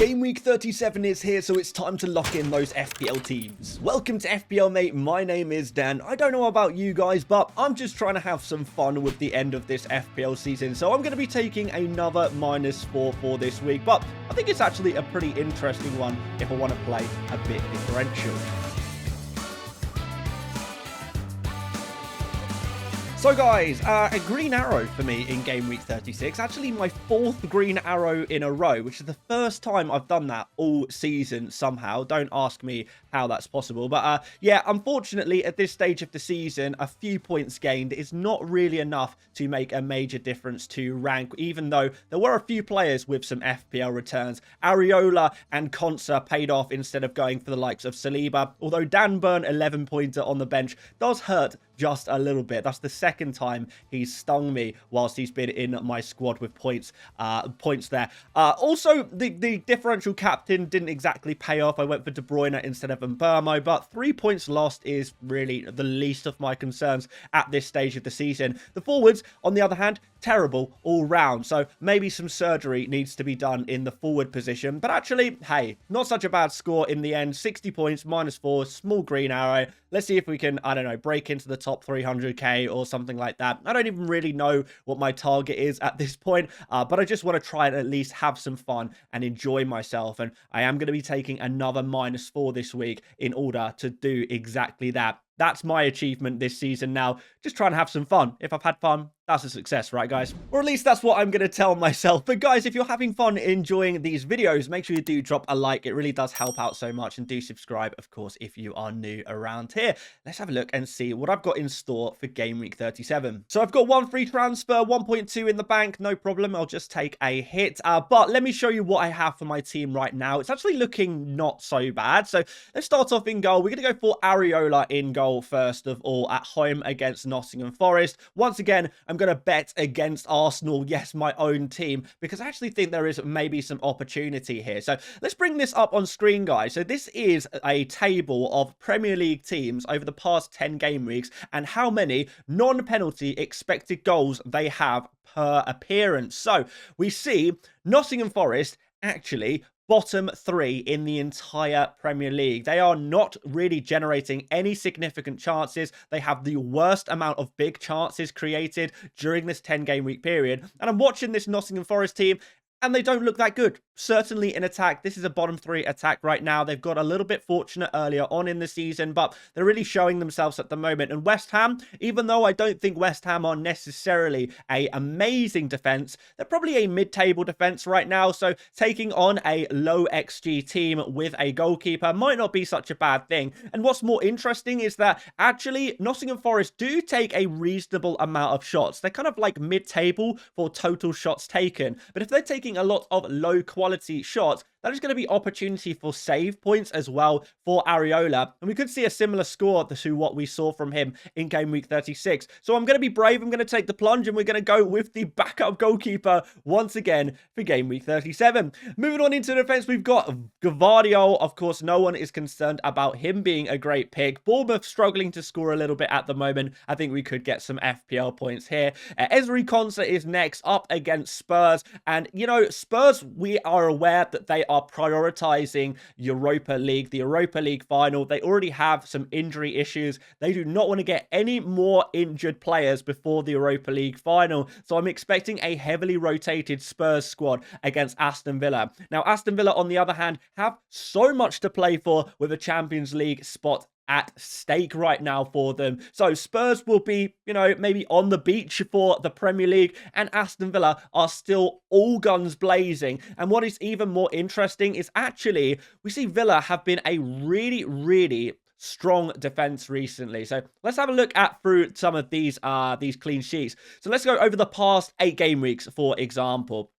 Game week 37 is here, so it's time to lock in those FPL teams. Welcome to FPL Mate, my name is Dan. I don't know about you guys, but I'm just trying to have some fun with the end of this FPL season, so I'm going to be taking another -4 for this week, but I think it's actually a pretty interesting one if I want to play a bit differential. So guys, a green arrow for me in game week 36, actually my 4th green arrow in a row, which is the first time I've done that all season somehow. Don't ask me how that's possible, but yeah, unfortunately at this stage of the season, a few points gained is not really enough to make a major difference to rank, even though there were a few players with some FPL returns. Areola and Konsa paid off instead of going for the likes of Saliba, although Dan Burn 11-pointer on the bench does hurt just a little bit. That's the second time he's stung me whilst he's been in my squad with points there. Also, the differential captain didn't exactly pay off. I went for De Bruyne instead of Mbermo, but 3 points lost is really the least of my concerns at this stage of the season. The forwards, on the other hand, terrible all round, so maybe some surgery needs to be done in the forward position, but actually, hey, not such a bad score in the end. 60 points, -4, small green arrow. Let's see if we can, I don't know, break into the top 300k or something like that. I don't even really know what my target is at this point, but I just want to try and at least have some fun and enjoy myself, and I am going to be taking another -4 this week in order to do exactly that. That's my achievement this season now. Just trying to have some fun. If I've had fun, that's a success, right, guys? Or at least that's what I'm going to tell myself. But guys, if you're having fun enjoying these videos, make sure you do drop a like. It really does help out so much. And do subscribe, of course, if you are new around here. Let's have a look and see what I've got in store for game week 37. So I've got 1 free transfer, 1.2 in the bank. No problem. I'll just take a hit. But let me show you what I have for my team right now. It's actually looking not so bad. So let's start off in goal. We're going to go for Areola in goal first of all, at home against Nottingham Forest. Once again, I'm going to bet against Arsenal, yes, my own team, because I actually think there is maybe some opportunity here. So let's bring this up on screen, guys. So this is a table of Premier League teams over the past 10 game weeks and how many non-penalty expected goals they have per appearance. So we see Nottingham Forest actually bottom 3 in the entire Premier League. They are not really generating any significant chances. They have the worst amount of big chances created during this 10-game week period. And I'm watching this Nottingham Forest team, and they don't look that good. Certainly in attack, this is a bottom 3 attack right now. They've got a little bit fortunate earlier on in the season, but they're really showing themselves at the moment. And West Ham, even though I don't think West Ham are necessarily an amazing defense, they're probably a mid-table defense right now. So taking on a low XG team with a goalkeeper might not be such a bad thing. And what's more interesting is that actually Nottingham Forest do take a reasonable amount of shots. They're kind of like mid-table for total shots taken. But if they're taking a lot of low quality shots, that is going to be opportunity for save points as well for Areola. And we could see a similar score to what we saw from him in game week 36. So I'm going to be brave. I'm going to take the plunge and we're going to go with the backup goalkeeper once again for game week 37. Moving on into the defense, we've got Gavardio. Of course, no one is concerned about him being a great pick. Bournemouth struggling to score a little bit at the moment. I think we could get some FPL points here. Ezri Konsa is next up against Spurs. And, you know, Spurs, we are aware that they are prioritizing Europa League, the Europa League final. They already have some injury issues. They do not want to get any more injured players before the Europa League final. So I'm expecting a heavily rotated Spurs squad against Aston Villa. Now, Aston Villa, on the other hand, have so much to play for with a Champions League spot at stake right now for them. So Spurs will be, you know, maybe on the beach for the Premier League, and Aston Villa are still all guns blazing. And what is even more interesting is actually we see Villa have been a really strong defense recently. So let's have a look at through some of these clean sheets. So let's go over the past 8 game weeks, for example.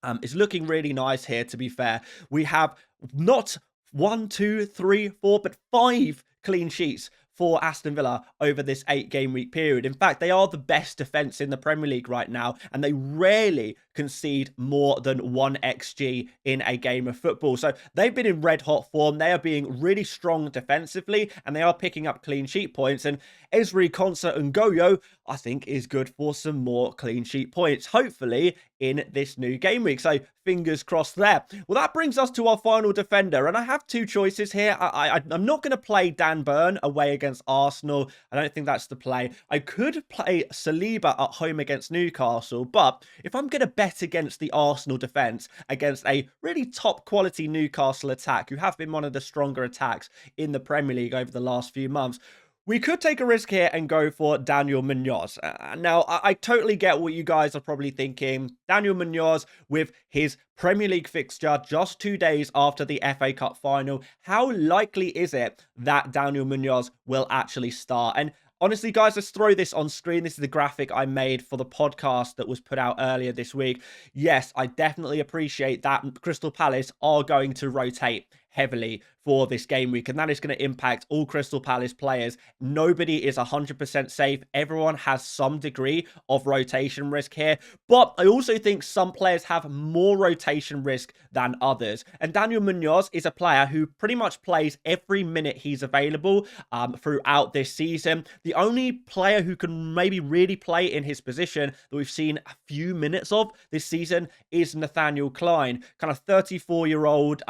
It's looking really nice here, to be fair. We have not 1, 2, 3, 4, but 5 clean sheets for Aston Villa over this 8 game week period. In fact, they are the best defense in the Premier League right now, and they rarely concede more than 1 XG in a game of football. So they've been in red hot form. They are being really strong defensively, and they are picking up clean sheet points. And Esri, Konsa, and Goyo, I think, is good for some more clean sheet points, hopefully in this new game week. So fingers crossed there. Well, that brings us to our final defender, and I have two choices here. I'm not going to play Dan Burn away against Arsenal. I don't think that's the play. I could play Saliba at home against Newcastle, but if I'm going to bet against the Arsenal defence, against a really top quality Newcastle attack, who have been one of the stronger attacks in the Premier League over the last few months, we could take a risk here and go for Daniel Munoz. Now, I totally get what you guys are probably thinking. Daniel Munoz with his Premier League fixture just 2 days after the FA Cup final. How likely is it that Daniel Munoz will actually start? And honestly, guys, let's throw this on screen. This is the graphic I made for the podcast that was put out earlier this week. Yes, I definitely appreciate that Crystal Palace are going to rotate heavily for this game week, and that is going to impact all Crystal Palace players. Nobody is 100% safe. Everyone has some degree of rotation risk here, but I also think some players have more rotation risk than others, and Daniel Munoz is a player who pretty much plays every minute he's available throughout this season. The only player who can maybe really play in his position that we've seen a few minutes of this season is Nathaniel Klein, kind of 34-year-old,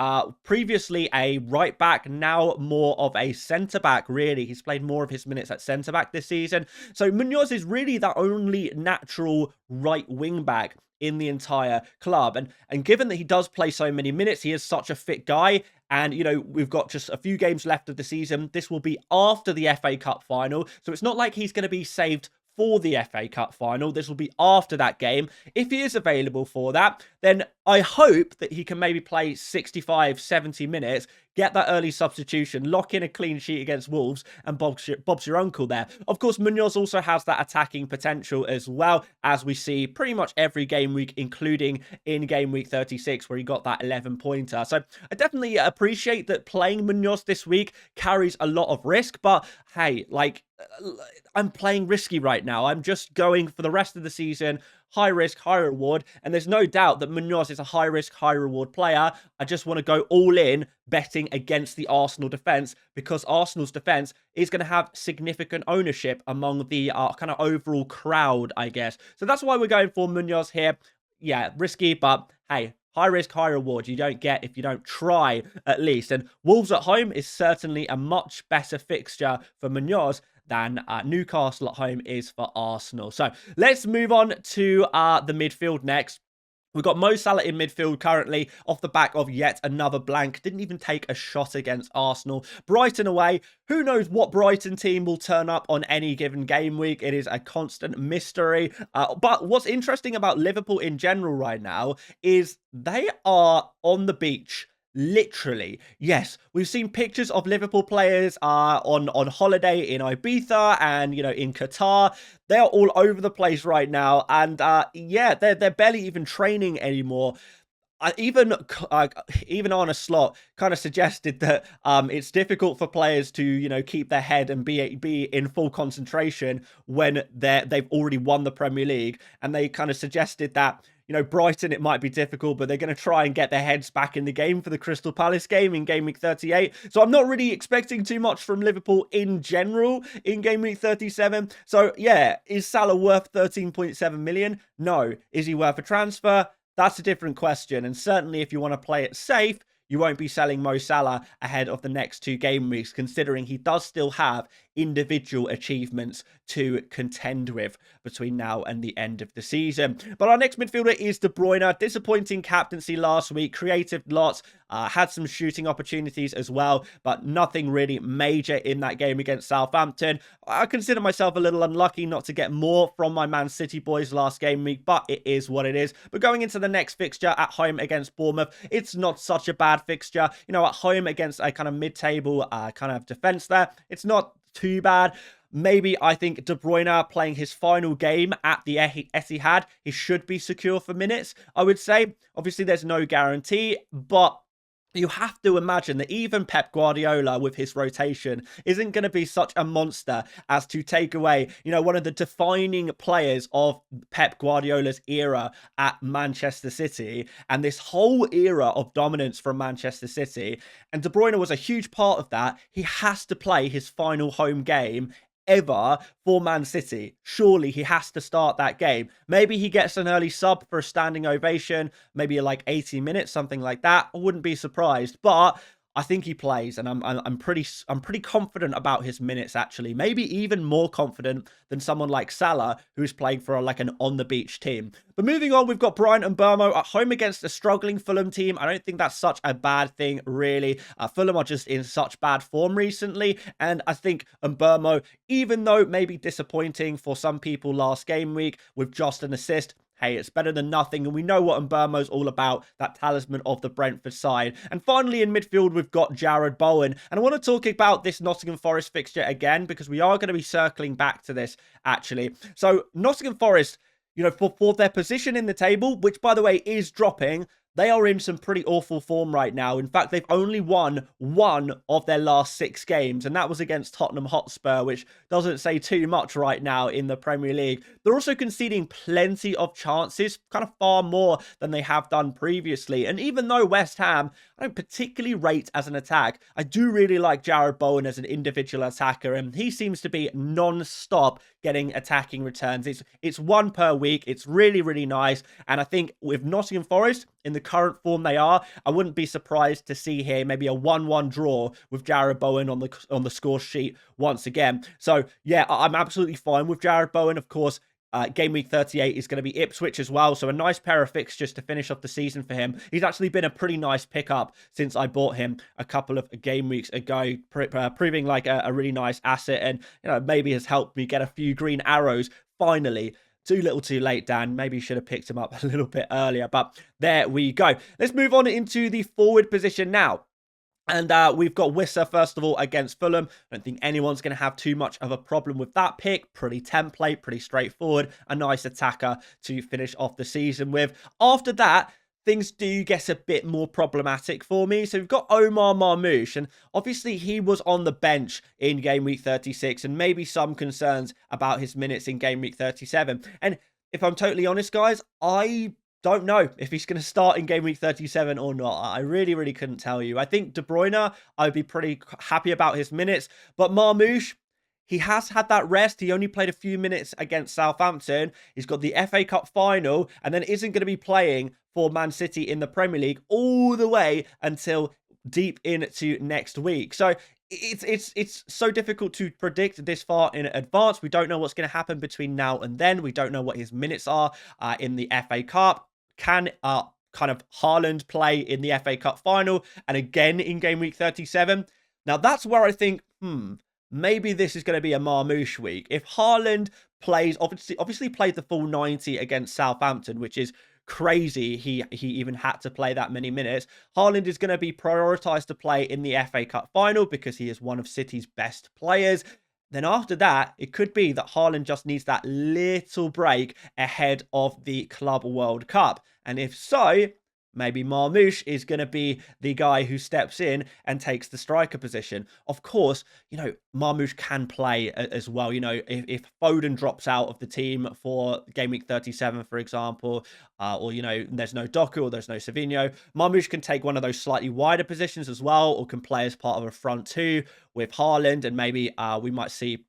previously a right back, now more of a centre back. Really, he's played more of his minutes at centre back this season. So Munoz is really the only natural right wing back in the entire club, and given that he does play so many minutes, he is such a fit guy. And, you know, we've got just a few games left of the season. This will be after the FA Cup final, so it's not like he's going to be saved for the FA Cup final. This will be after that game. If he is available for that, then I hope that he can maybe play 65, 70 minutes, get that early substitution, lock in a clean sheet against Wolves, and Bob's your uncle there. Of course, Munoz also has that attacking potential as well, as we see pretty much every game week, including in game week 36, where he got that 11-pointer. So I definitely appreciate that playing Munoz this week carries a lot of risk, but hey, like, I'm playing risky right now. I'm just going for the rest of the season, high risk, high reward, and there's no doubt that Munoz is a high risk, high reward player. I just want to go all in betting against the Arsenal defence, because Arsenal's defence is going to have significant ownership among the kind of overall crowd, I guess. So that's why we're going for Munoz here. Yeah, risky, but hey, high risk, high reward. You don't get if you don't try, at least. And Wolves at home is certainly a much better fixture for Munoz than Newcastle at home is for Arsenal. So let's move on to the midfield next. We've got Mo Salah in midfield currently off the back of yet another blank. Didn't even take a shot against Arsenal. Brighton away. Who knows what Brighton team will turn up on any given game week? It is a constant mystery. But what's interesting about Liverpool in general right now is they are on the beach. Literally, yes. We've seen pictures of Liverpool players on holiday in Ibiza and, you know, in Qatar. They are all over the place right now, and yeah, they're barely even training anymore. Even Arne Slot kind of suggested that it's difficult for players to, you know, keep their head and be in full concentration when they've already won the Premier League, and they kind of suggested that, you know, Brighton, it might be difficult, but they're going to try and get their heads back in the game for the Crystal Palace game in Game Week 38. So I'm not really expecting too much from Liverpool in general in Game Week 37. So yeah, is Salah worth 13.7 million? No. Is he worth a transfer? That's a different question. And certainly if you want to play it safe, you won't be selling Mo Salah ahead of the next 2 game weeks, considering he does still have individual achievements to contend with between now and the end of the season. But our next midfielder is De Bruyne. Disappointing captaincy last week. Creative lots. Had some shooting opportunities as well, but nothing really major in that game against Southampton. I consider myself a little unlucky not to get more from my Man City boys last game week, but it is what it is. But going into the next fixture at home against Bournemouth, it's not such a bad fixture. You know, at home against a kind of mid-table kind of defense there, it's not too bad. Maybe I think De Bruyne playing his final game at the Etihad, he should be secure for minutes, I would say. Obviously, there's no guarantee, but you have to imagine that even Pep Guardiola with his rotation isn't going to be such a monster as to take away, one of the defining players of Pep Guardiola's era at Manchester City and this whole era of dominance from Manchester City. And De Bruyne was a huge part of that. He has to play his final home game ever for Man City. Surely he has to start that game. Maybe he gets an early sub for a standing ovation, maybe like 80 minutes, something like that. I wouldn't be surprised, but I think he plays, and I'm pretty confident about his minutes actually. Maybe even more confident than someone like Salah, who's playing for like an on the beach team. But moving on, we've got Brian and Burmo at home against a struggling Fulham team. I don't think that's such a bad thing, really. Fulham are just in such bad form recently, and I think Burmo, even though maybe disappointing for some people last game week with just an assist, hey, it's better than nothing, and we know what Mbermo's all about, that talisman of the Brentford side. And finally, in midfield, we've got Jarrod Bowen. And I want to talk about this Nottingham Forest fixture again, because we are going to be circling back to this, actually. So, Nottingham Forest, for their position in the table, which, by the way, is dropping, they are in some pretty awful form right now. In fact, they've only won one of their last 6 games, and that was against Tottenham Hotspur, which doesn't say too much right now in the Premier League. They're also conceding plenty of chances, kind of far more than they have done previously. And even though West Ham, I don't particularly rate as an attack, I do really like Jarrod Bowen as an individual attacker, and he seems to be non-stop getting attacking returns. It's one per week. It's really, really nice. And I think with Nottingham Forest, in the current form they are, I wouldn't be surprised to see here maybe a 1-1 draw with Jarrod Bowen on the score sheet once again. So yeah, I'm absolutely fine with Jarrod Bowen. Of course, game week 38 is going to be Ipswich as well, so a nice pair of fixtures to finish off the season for him. He's actually been a pretty nice pickup since I bought him a couple of game weeks ago, proving like a really nice asset, and maybe has helped me get a few green arrows finally. Too little too late, Dan. Maybe you should have picked him up a little bit earlier, but there we go. Let's move on into the forward position now. And we've got Wissa, first of all, against Fulham. I don't think anyone's going to have too much of a problem with that pick. Pretty template, pretty straightforward. A nice attacker to finish off the season with. After that, things do get a bit more problematic for me. So we've got Omar Marmoush, and obviously he was on the bench in game week 36, and maybe some concerns about his minutes in game week 37. And if I'm totally honest, guys, I don't know if he's going to start in game week 37 or not. I really, really couldn't tell you. I think De Bruyne, I'd be pretty happy about his minutes. But Marmoush, he has had that rest. He only played a few minutes against Southampton. He's got the FA Cup final and then isn't going to be playing for Man City in the Premier League all the way until deep into next week. So it's so difficult to predict this far in advance. We don't know what's going to happen between now and then. We don't know what his minutes are in the FA Cup. Can kind of Haaland play in the FA Cup final and again in game week 37? Now that's where I think, maybe this is going to be a Marmoush week. If Haaland plays, obviously played the full 90 against Southampton, which is crazy. He even had to play that many minutes. Haaland is going to be prioritised to play in the FA Cup final because he is one of City's best players. Then after that, it could be that Haaland just needs that little break ahead of the Club World Cup. And if so, maybe Marmoush is going to be the guy who steps in and takes the striker position. Of course, Marmoush can play as well. If Foden drops out of the team for game week 37, for example, or, there's no Doku or there's no Savinho, Marmoush can take one of those slightly wider positions as well, or can play as part of a front two with Haaland, and maybe we might see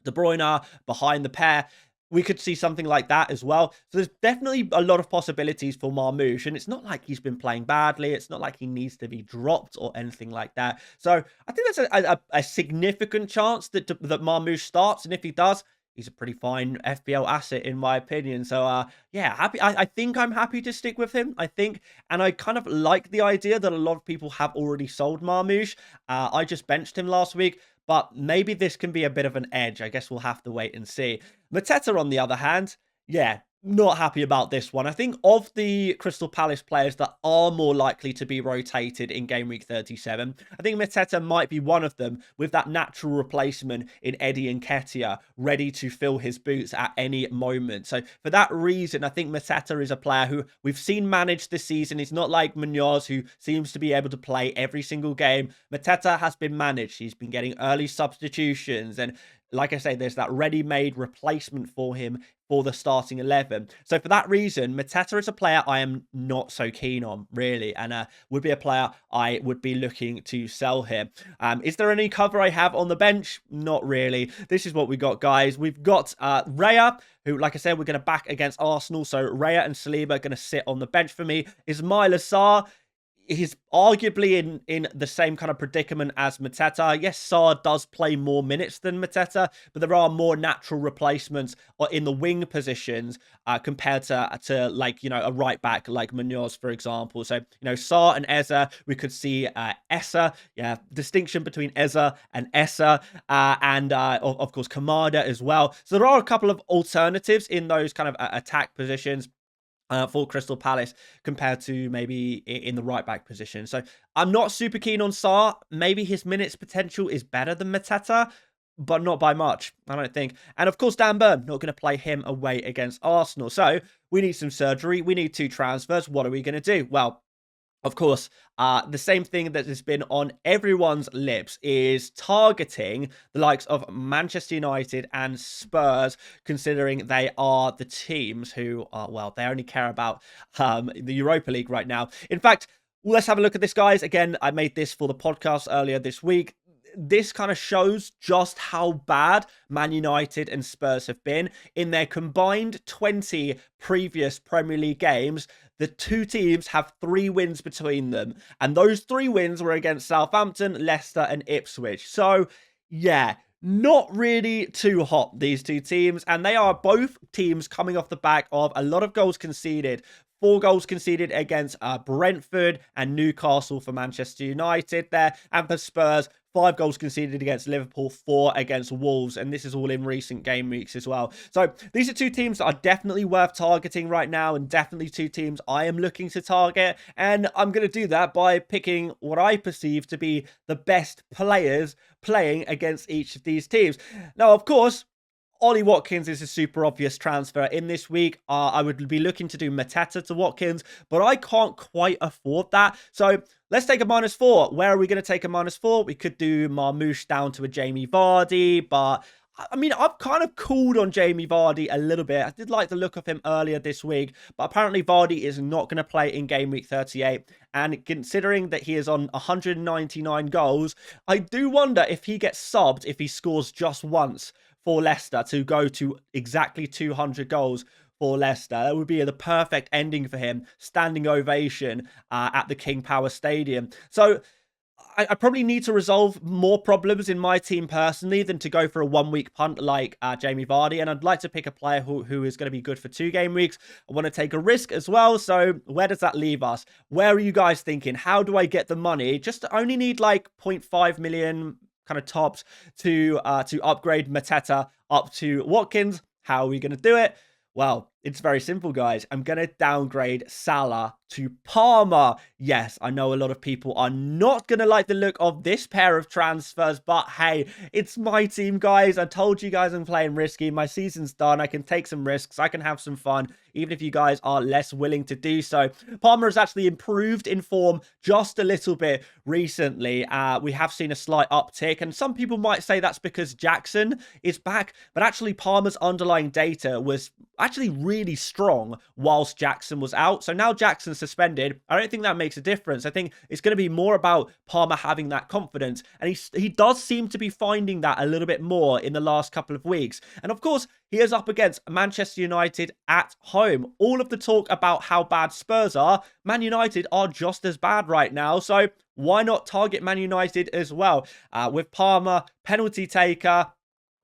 De Bruyne behind the pair. We could see something like that as well. So there's definitely a lot of possibilities for Marmoush, and it's not like he's been playing badly. It's not like he needs to be dropped or anything like that. So I think there's a significant chance that Marmoush starts, and if he does, he's a pretty fine FPL asset in my opinion. So yeah, happy. I think I'm happy to stick with him. I think, and I kind of like the idea that a lot of people have already sold Marmoush. I just benched him last week, but maybe this can be a bit of an edge. I guess we'll have to wait and see. Mateta, on the other hand, yeah, Not happy about this one. I think of the Crystal Palace players that are more likely to be rotated in Game Week 37, I think Mateta might be one of them, with that natural replacement in Eddie Nketiah ready to fill his boots at any moment. So for that reason, I think Mateta is a player who we've seen manage this season. He's not like Munoz, who seems to be able to play every single game. Mateta has been managed. He's been getting early substitutions, and like I say, there's that ready-made replacement for him for the starting 11. So for that reason, Mateta is a player I am not so keen on, really, and would be a player I would be looking to sell here. Is there any cover I have on the bench? Not really. This is what we got, guys. We've got Raya, who, like I said, we're going to back against Arsenal. So Raya and Saliba are going to sit on the bench for me. Ismail Assar, he's arguably in the same kind of predicament as Mateta. Yes, Sarr does play more minutes than Mateta, but there are more natural replacements in the wing positions compared to like, you know, a right back like Munoz, for example. So, you know, Sarr and Eza, we could see Essa, yeah, distinction between Eza and Essa, and of course Kamada as well. So there are a couple of alternatives in those kind of attack positions for Crystal Palace compared to maybe in the right back position. So I'm not super keen on Sarr. Maybe his minutes potential is better than Mateta, but not by much, I don't think. And of course, Dan Burn, not going to play him away against Arsenal. So we need some surgery. We need 2 transfers. What are we going to do? Well, of course, the same thing that has been on everyone's lips is targeting the likes of Manchester United and Spurs, considering they are the teams who are, well, they only care about the Europa League right now. In fact, let's have a look at this, guys. Again, I made this for the podcast earlier this week. This kind of shows just how bad Man United and Spurs have been. In their combined 20 previous Premier League games, the 2 teams have 3 wins between them. And those 3 wins were against Southampton, Leicester, and Ipswich. So, yeah, not really too hot, these 2 teams. And they are both teams coming off the back of a lot of goals conceded. 4 goals conceded against Brentford and Newcastle for Manchester United there. And for Spurs, 5 goals conceded against Liverpool, 4 against Wolves. And this is all in recent game weeks as well. So these are 2 teams that are definitely worth targeting right now, and definitely 2 teams I am looking to target. And I'm going to do that by picking what I perceive to be the best players playing against each of these teams. Now, of course, Ollie Watkins is a super obvious transfer in this week. I would be looking to do Mateta to Watkins, but I can't quite afford that. So let's take a -4. Where are we going to take a -4? We could do Marmoush down to a Jamie Vardy, but I mean, I've kind of cooled on Jamie Vardy a little bit. I did like the look of him earlier this week, but apparently Vardy is not going to play in Game Week 38. And considering that he is on 199 goals, I do wonder if he gets subbed if he scores just once for Leicester to go to exactly 200 goals for Leicester. That would be the perfect ending for him. Standing ovation at the King Power Stadium. So I probably need to resolve more problems in my team personally than to go for a 1-week punt like Jamie Vardy. And I'd like to pick a player who is going to be good for 2 game weeks. I want to take a risk as well. So where does that leave us? Where are you guys thinking? How do I get the money? Just only need like 0.5 million kind of tops to upgrade Mateta up to Watkins. How are we going to do it? Well, it's very simple, guys. I'm going to downgrade Salah to Palmer. Yes, I know a lot of people are not going to like the look of this pair of transfers, but hey, it's my team, guys. I told you guys I'm playing risky. My season's done. I can take some risks. I can have some fun, even if you guys are less willing to do so. Palmer has actually improved in form just a little bit recently. We have seen a slight uptick, and some people might say that's because Jackson is back, but actually Palmer's underlying data was actually really strong whilst Jackson was out. So now Jackson's suspended. I don't think that makes a difference. I think it's going to be more about Palmer having that confidence, and he does seem to be finding that a little bit more in the last couple of weeks. And of course, he is up against Manchester United at home. All of the talk about how bad Spurs are, Man United are just as bad right now. So why not target Man United as well? With Palmer, penalty taker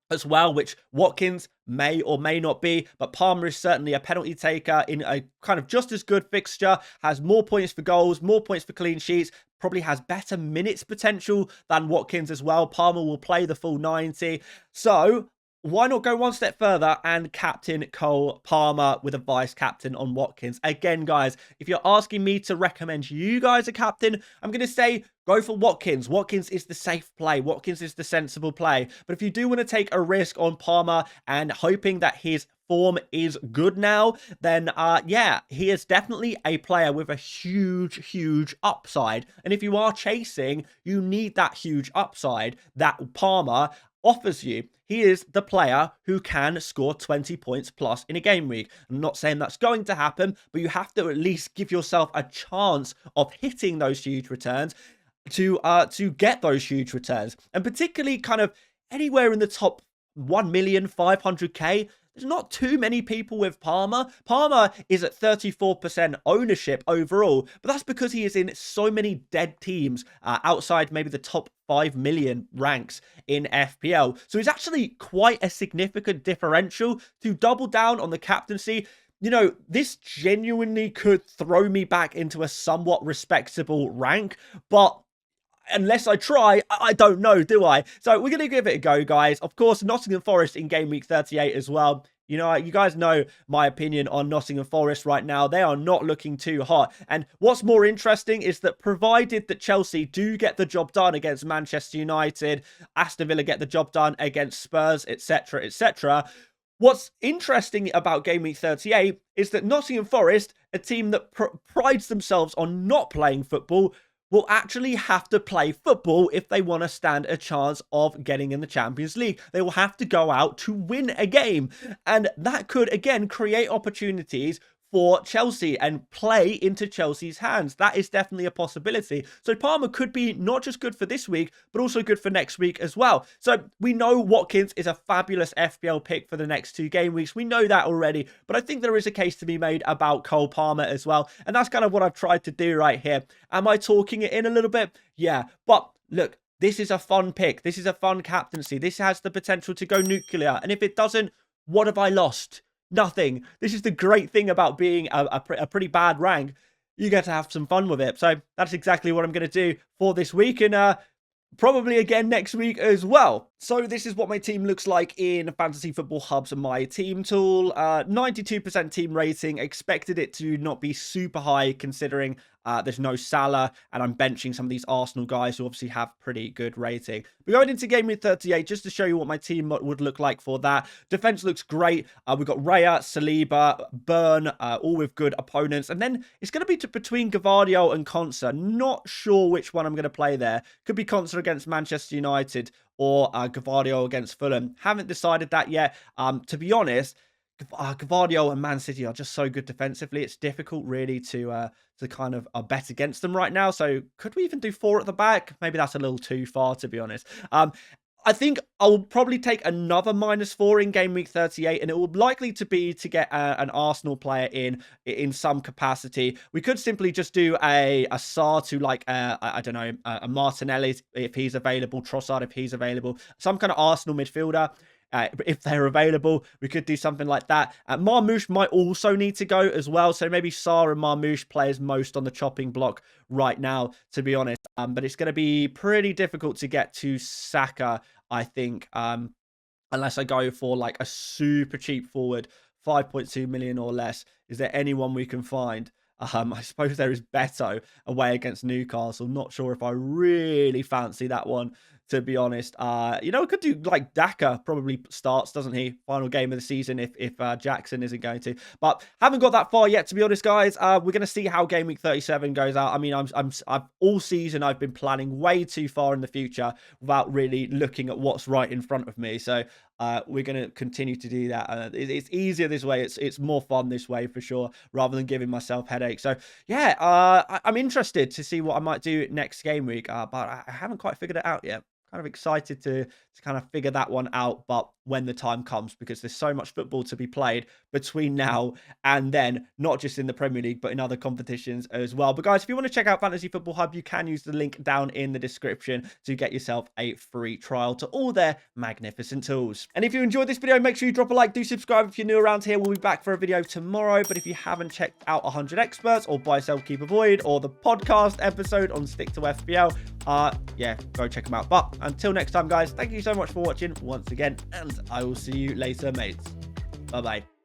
as well, which Watkins may or may not be, but Palmer is certainly a penalty taker in a kind of just as good fixture, has more points for goals, more points for clean sheets, probably has better minutes potential than Watkins as well. Palmer will play the full 90. So why not go one step further and captain Cole Palmer with a vice captain on Watkins? Again, guys, if you're asking me to recommend you guys a captain, I'm going to say go for Watkins. Watkins is the safe play. Watkins is the sensible play. But if you do want to take a risk on Palmer and hoping that his form is good now, then yeah, he is definitely a player with a huge upside. And if you are chasing, you need that huge upside that Palmer offers you. He is the player who can score 20 points plus in a game week. I'm not saying that's going to happen, but you have to at least give yourself a chance of hitting those huge returns to get those huge returns. And particularly kind of anywhere in the top 1,500,000. There's not too many people with Palmer. Palmer is at 34% ownership overall, but that's because he is in so many dead teams outside maybe the top 5 million ranks in FPL. So he's actually quite a significant differential. To double down on the captaincy, you know, this genuinely could throw me back into a somewhat respectable rank, but unless I try, I don't know, do I? So we're going to give it a go, guys. Of course, Nottingham Forest in game week 38 as well. You know, you guys know my opinion on Nottingham Forest right now. They are not looking too hot. And what's more interesting is that provided that Chelsea do get the job done against Manchester United, Aston Villa get the job done against Spurs, etc., etc., what's interesting about Game Week 38 is that Nottingham Forest, a team that prides themselves on not playing football, will actually have to play football if they want to stand a chance of getting in the Champions League. They will have to go out to win a game. And that could, again, create opportunities for Chelsea and play into Chelsea's hands. That is definitely a possibility. So Palmer could be not just good for this week, but also good for next week as well. So we know Watkins is a fabulous FPL pick for the next 2 game weeks. We know that already, but I think there is a case to be made about Cole Palmer as well. And that's kind of what I've tried to do right here. Am I talking it in a little bit? Yeah, but look, this is a fun pick. This is a fun captaincy. This has the potential to go nuclear. And if it doesn't, what have I lost? Nothing. This is the great thing about being a pretty bad rank. You get to have some fun with it. So that's exactly what I'm going to do for this week. And probably again next week as well. So this is what my team looks like in Fantasy Football Hub's My Team tool. 92% team rating. Expected it to not be super high considering there's no Salah, and I'm benching some of these Arsenal guys who obviously have pretty good rating. We're going into game week 38 just to show you what my team would look like for that. Defense looks great. We've got Raya, Saliba, Burn, all with good opponents. And then it's going to be between Gavardio and Konsa. Not sure which one I'm going to play there. Could be Konsa against Manchester United or Gavardio against Fulham. Haven't decided that yet. To be honest, Gavardio and Man City are just so good defensively. It's difficult really to kind of bet against them right now. So could we even do 4 at the back? Maybe that's a little too far, to be honest. I think I'll probably take another -4 in game week 38, and it will likely to be to get an Arsenal player in some capacity. We could simply just do a Sar to like I don't know, a Martinelli if he's available, Trossard if he's available, some kind of Arsenal midfielder. If they're available, we could do something like that. Marmoush might also need to go as well. So maybe Sarr and Marmoush players most on the chopping block right now, to be honest. But it's going to be pretty difficult to get to Saka, I think, unless I go for like a super cheap forward, 5.2 million or less. Is there anyone we can find? I suppose there is Beto away against Newcastle. Not sure if I really fancy that one, to be honest. You know, we could do like Daka probably starts, doesn't he? Final game of the season if Jackson isn't going to. But haven't got that far yet, to be honest, guys. We're going to see how game week 37 goes out. I mean, I've all season I've been planning way too far in the future without really looking at what's right in front of me. So we're going to continue to do that. It's easier this way. It's more fun this way for sure, rather than giving myself headaches. So yeah, I'm interested to see what I might do next game week, but I haven't quite figured it out yet. Kind of excited to kind of figure that one out, but when the time comes, because there's so much football to be played between now and then, not just in the Premier League, but in other competitions as well. But guys, if you want to check out Fantasy Football Hub, you can use the link down in the description to get yourself a free trial to all their magnificent tools. And if you enjoyed this video, make sure you drop a like, do subscribe if you're new around here. We'll be back for a video tomorrow. But if you haven't checked out 100 Experts or Buy, Sell, Keep, Avoid, or the podcast episode on Stick to FPL, yeah, go check them out. But until next time, guys, thank you so much for watching once again, and I will see you later, mates. Bye-bye.